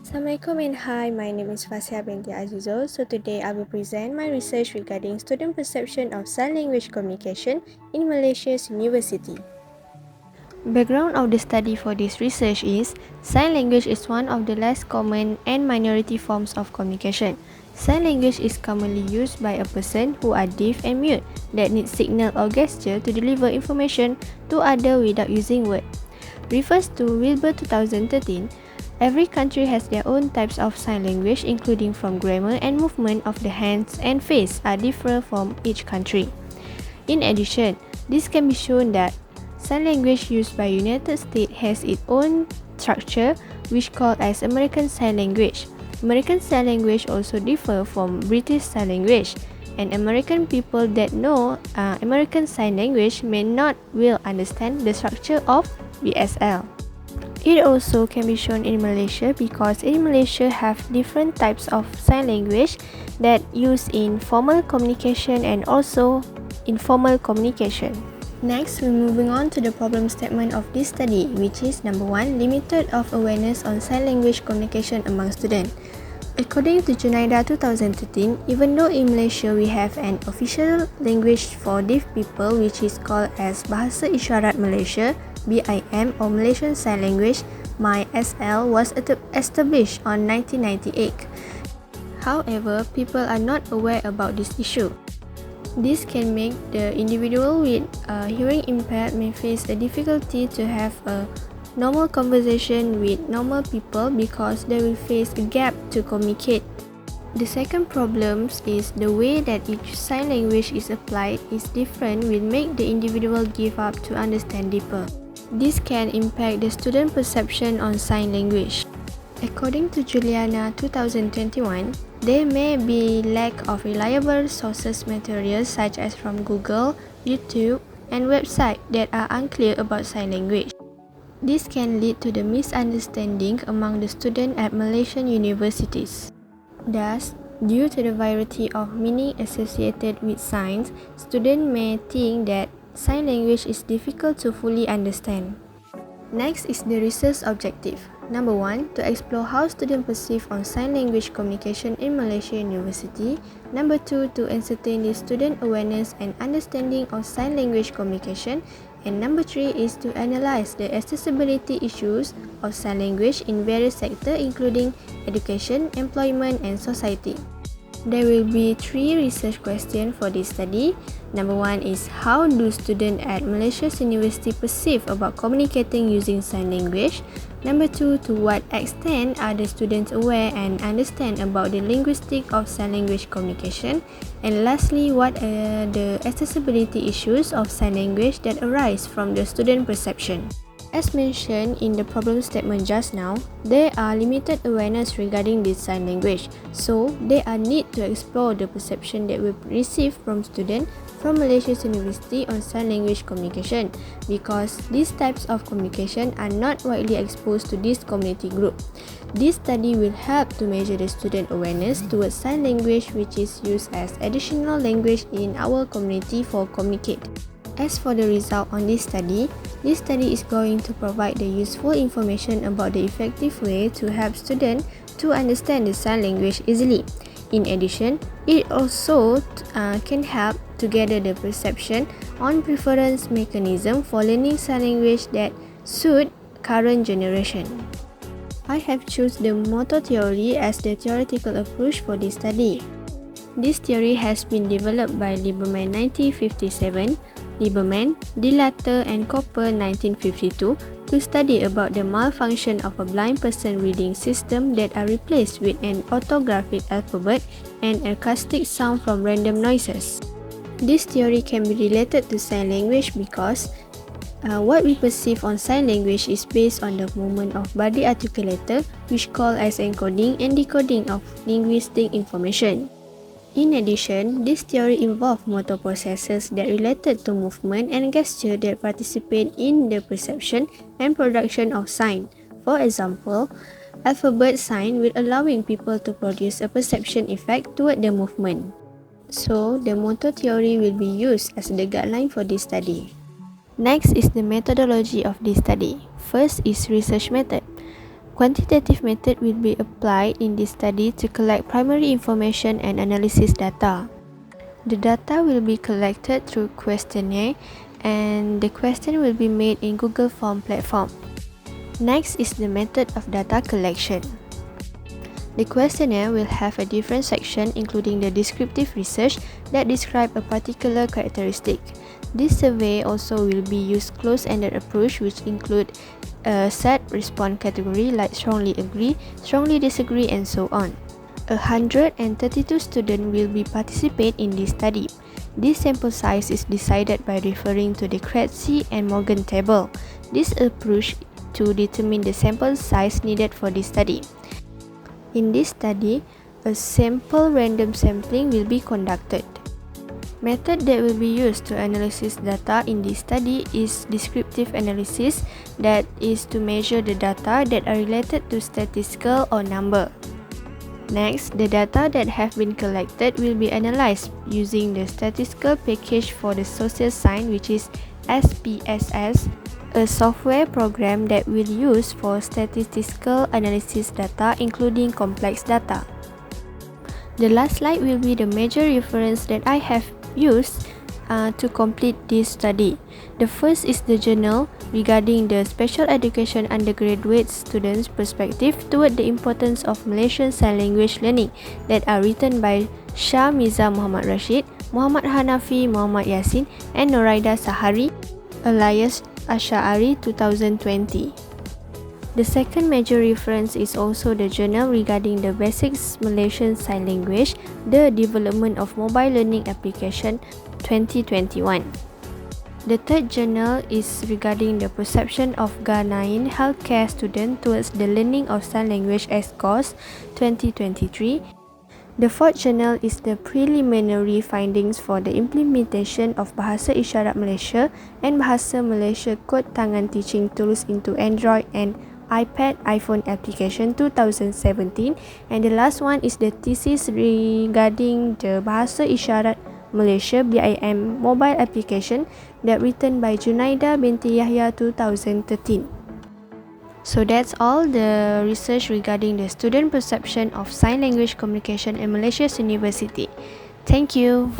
Assalamualaikum and hi, my name is Fasihah binti Azizul. So today I will present my research regarding student perception of sign language communication in Malaysia's university. Background of the study for this research is sign language is one of the less common and minority forms of communication. Sign language is commonly used by a person who are deaf and mute that need signal or gesture to deliver information to others without using words. Refers to Wilbur 2013. Every country has their own types of sign language, including from grammar and movement of the hands and face are different from each country. In addition, this can be shown that sign language used by United States has its own structure, which called as American Sign Language. American Sign Language also differ from British Sign Language, and American people that know American Sign Language may not will understand the structure of BSL. It also can be shown in Malaysia because in Malaysia have different types of sign language that used in formal communication and also informal communication. Next, we're moving on to the problem statement of this study, which is number 1, limited of awareness on sign language communication among students. According to Junaida 2013, even though in Malaysia we have an official language for deaf people which is called as Bahasa Isyarat Malaysia, BIM or Malaysian Sign Language, MALAYSIA'S was established on 1998. However, people are not aware about this issue. This can make the individual with hearing impaired may face a difficulty to have a normal conversation with normal people because they will face a gap to communicate. The second problem is the way that each sign language is applied is different will make the individual give up to understand deeper. This can impact the student perception on sign language. According to Juliana 2021, there may be lack of reliable sources materials such as from Google, YouTube, and websites that are unclear about sign language. This can lead to the misunderstanding among the students at Malaysian universities. Thus, due to the variety of meaning associated with signs, students may think that sign language is difficult to fully understand. Next is the research objective. Number 1, to explore how students perceive on sign language communication in Malaysia University. Number 2, to ascertain the student awareness and understanding of sign language communication. And number 3 is to analyze the accessibility issues of sign language in various sectors including education, employment, and society. There will be 3 research questions for this study. Number 1 is how do students at Malaysia's university perceive about communicating using sign language? Number 2, to what extent are the students aware and understand about the linguistics of sign language communication? And lastly, what are the accessibility issues of sign language that arise from the student perception? As mentioned in the problem statement just now, there are limited awareness regarding this sign language, so there are need to explore the perception that we receive from students from Malaysia's university on sign language communication because these types of communication are not widely exposed to this community group. This study will help to measure the student awareness towards sign language which is used as additional language in our community for communicate. As for the result on this study is going to provide the useful information about the effective way to help students to understand the sign language easily. In addition, it also can help to gather the perception on preference mechanism for learning sign language that suit current generation. I have chosen the motor theory as the theoretical approach for this study. This theory has been developed by Lieberman 1957, Lieberman, Dilator and Cooper 1952 to study about the malfunction of a blind person reading system that are replaced with an orthographic alphabet and acoustic sound from random noises. This theory can be related to sign language because what we perceive on sign language is based on the movement of body articulator which called as encoding and decoding of linguistic information. In addition, this theory involves motor processes that related to movement and gesture that participate in the perception and production of sign. For example, alphabet sign will allowing people to produce a perception effect toward the movement. So, the motor theory will be used as the guideline for this study. Next is the methodology of this study. First is research method. Quantitative method will be applied in this study to collect primary information and analysis data. The data will be collected through questionnaire and the question will be made in Google Form platform. Next is the method of data collection. The questionnaire will have a different section including the descriptive research that describe a particular characteristic. This survey also will be used close-ended approach which include a set response category like strongly agree, strongly disagree and so on. 132 students will be participate in this study. This sample size is decided by referring to the Kretzi and Morgan table. This approach to determine the sample size needed for this study. In this study, a sample random sampling will be conducted. Method that will be used to analyze data in this study is descriptive analysis, that is to measure the data that are related to statistical or number. Next, the data that have been collected will be analyzed using the statistical package for the social science which is SPSS, a software program that will use for statistical analysis data including complex data. The last slide will be the major reference that I have used to complete this study. The first is the journal regarding the special education undergraduate students' perspective toward the importance of Malaysian Sign Language learning that are written by Shah Mirza Muhammad Rashid, Muhammad Hanafi Muhammad Yasin and Noraida Sahari, alias Ash'ari 2020. The second major reference is also the journal regarding the basics Malaysian Sign Language, the development of mobile learning application 2021. The third journal is regarding the perception of Ghanaian healthcare students towards the learning of sign language as course 2023. The fourth journal is the preliminary findings for the implementation of Bahasa Isyarat Malaysia and Bahasa Malaysia Code Tangan teaching tools into Android and iPad, iPhone application 2017, and the last one is the thesis regarding the Bahasa Isyarat Malaysia BIM mobile application that written by Junaida binti Yahya 2013. So that's all the research regarding the student perception of sign language communication in Malaysia's university. Thank you.